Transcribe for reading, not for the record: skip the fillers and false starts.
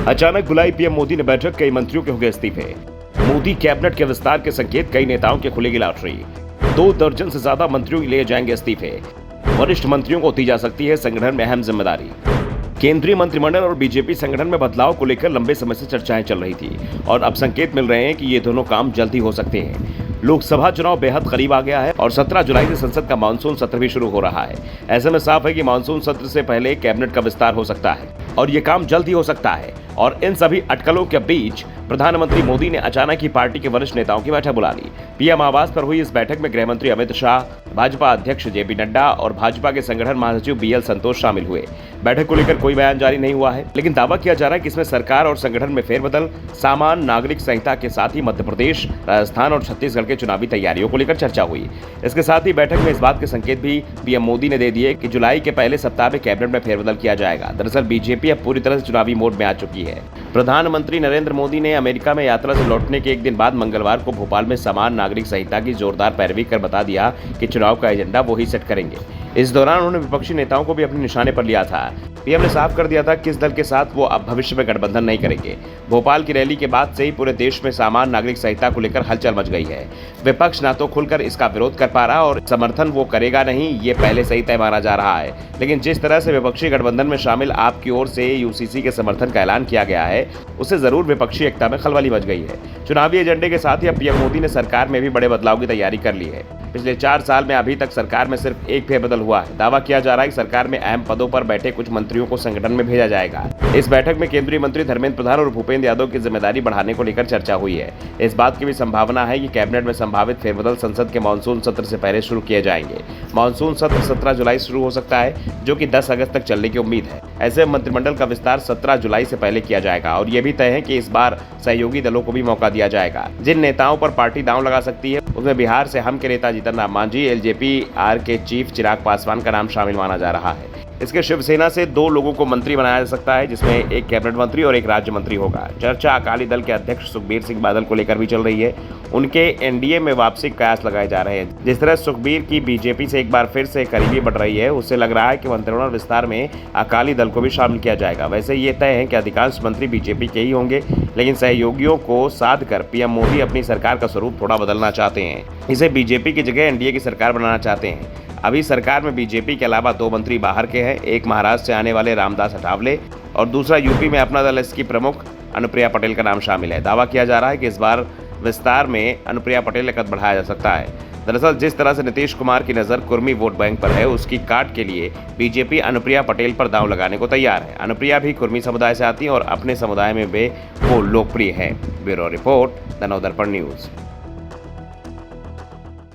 अचानक बुलाई पीएम मोदी ने बैठक, कई मंत्रियों के हो गए इस्तीफे। मोदी कैबिनेट के विस्तार के संकेत, कई नेताओं के खुलेगी लॉटरी। 2 दर्जन से ज्यादा मंत्रियों लिए जाएंगे इस्तीफे। वरिष्ठ मंत्रियों को दी जा सकती है संगठन में अहम जिम्मेदारी। केंद्रीय मंत्रिमंडल और बीजेपी संगठन में बदलाव को लेकर लंबे समय से चर्चाएं चल रही थी और अब संकेत मिल रहे हैं कि ये दोनों काम जल्दी हो सकते हैं। लोकसभा चुनाव बेहद करीब आ गया है और 17 जुलाई से संसद का मानसून सत्र भी शुरू हो रहा है। ऐसे में साफ है कि मानसून सत्र से पहले कैबिनेट का विस्तार हो सकता है और ये काम जल्द ही हो सकता है। और इन सभी अटकलों के बीच प्रधानमंत्री मोदी ने अचानक ही पार्टी के वरिष्ठ नेताओं की बैठक बुला ली। पीएम आवास पर हुई इस बैठक में गृह मंत्री अमित शाह, भाजपा अध्यक्ष जेपी नड्डा और भाजपा के संगठन महासचिव बीएल संतोष शामिल हुए। बैठक को लेकर कोई बयान जारी नहीं हुआ है, लेकिन दावा किया जा रहा है कि इसमें सरकार और संगठन में फेरबदल, सामान्य नागरिक संहिता के साथ ही मध्य प्रदेश, राजस्थान और छत्तीसगढ़ के चुनावी तैयारियों को लेकर चर्चा हुई। इसके साथ ही बैठक में इस बात के संकेत भी पीएम मोदी ने दे दिए कि जुलाई के पहले सप्ताह में कैबिनेट में फेरबदल किया जाएगा। दरअसल बीजेपी अब पूरी तरह से चुनावी मोड में आ चुकी है। प्रधानमंत्री नरेंद्र मोदी ने अमेरिका में यात्रा से लौटने के एक दिन बाद मंगलवार को भोपाल में समान नागरिक संहिता की जोरदार पैरवी कर बता दिया कि चुनाव का एजेंडा वो ही सेट करेंगे। इस दौरान उन्होंने विपक्षी नेताओं को भी अपने निशाने पर लिया था। पीएम ने साफ कर दिया था कि इस दल के साथ वो अब भविष्य में गठबंधन नहीं करेंगे। भोपाल की रैली के बाद से ही पूरे देश में समान नागरिक संहिता को लेकर हलचल मच गई है। विपक्ष ना तो खुलकर इसका विरोध कर पा रहा और समर्थन वो करेगा नहीं, ये पहले से ही तय माना जा रहा है। लेकिन जिस तरह से विपक्षी गठबंधन में शामिल आप की ओर से यूसीसी के समर्थन का ऐलान किया गया है, उससे जरूर विपक्षी एकता में खलबली मच गई है। चुनावी एजेंडे के साथ ही अब पीएम मोदी ने सरकार में भी बड़े बदलाव की तैयारी कर ली है। पिछले 4 साल में अभी तक सरकार में सिर्फ एक फेरबदल हुआ है। दावा किया जा रहा है कि सरकार में अहम पदों पर बैठे कुछ मंत्रियों को संगठन में भेजा जाएगा। इस बैठक में केंद्रीय मंत्री धर्मेंद्र प्रधान और भूपेंद्र यादव की जिम्मेदारी बढ़ाने को लेकर चर्चा हुई है। इस बात की भी संभावना है कि कैबिनेट में संभावित फेरबदल संसद के मानसून सत्र से पहले शुरू किए जाएंगे। मानसून सत्र 17 जुलाई शुरू हो सकता है, जो कि 10 अगस्त तक चलने की उम्मीद है। ऐसे मंत्रिमंडल का विस्तार 17 जुलाई से पहले किया जाएगा और यह भी तय है कि इस बार सहयोगी दलों को भी मौका दिया जाएगा। जिन नेताओं पर पार्टी दांव लगा सकती है, उसमें बिहार से हम के नेता जीतन राम मांझी, एलजेपी आर के चीफ चिराग पासवान का नाम शामिल माना जा रहा है। इसके शिवसेना से 2 लोगों को मंत्री बनाया जा सकता है, जिसमें एक कैबिनेट मंत्री और एक राज्य मंत्री होगा। चर्चा अकाली दल के अध्यक्ष सुखबीर सिंह बादल को लेकर भी चल रही है। उनके एनडीए में वापसी के कयास लगाए जा रहे हैं। जिस तरह सुखबीर की बीजेपी से एक बार फिर से करीबी बढ़ रही है, उससे लग रहा है कि मंत्रिमंडल विस्तार में अकाली दल को भी शामिल किया जाएगा। वैसे ये तय है कि अधिकांश मंत्री बीजेपी के ही होंगे, लेकिन सहयोगियों को साध कर पीएम मोदी अपनी सरकार का स्वरूप थोड़ा बदलना चाहते हैं। इसे बीजेपी की जगह एनडीए की सरकार बनाना चाहते हैं। अभी सरकार में बीजेपी के अलावा 2 मंत्री बाहर के हैं। एक महाराष्ट्र से आने वाले रामदास अठावले और दूसरा यूपी में अपना दल इसकी प्रमुख अनुप्रिया पटेल का नाम शामिल है। दावा किया जा रहा है कि इस बार विस्तार में अनुप्रिया पटेल का कद बढ़ाया जा सकता है। दरअसल जिस तरह से नीतीश कुमार की नज़र कुर्मी वोट बैंक पर है, उसकी काट के लिए बीजेपी अनुप्रिया पटेल पर दांव लगाने को तैयार है। अनुप्रिया भी कुर्मी समुदाय से आती हैं और अपने समुदाय में वे वो लोकप्रिय हैं। Bureau report, the Navdarpan news.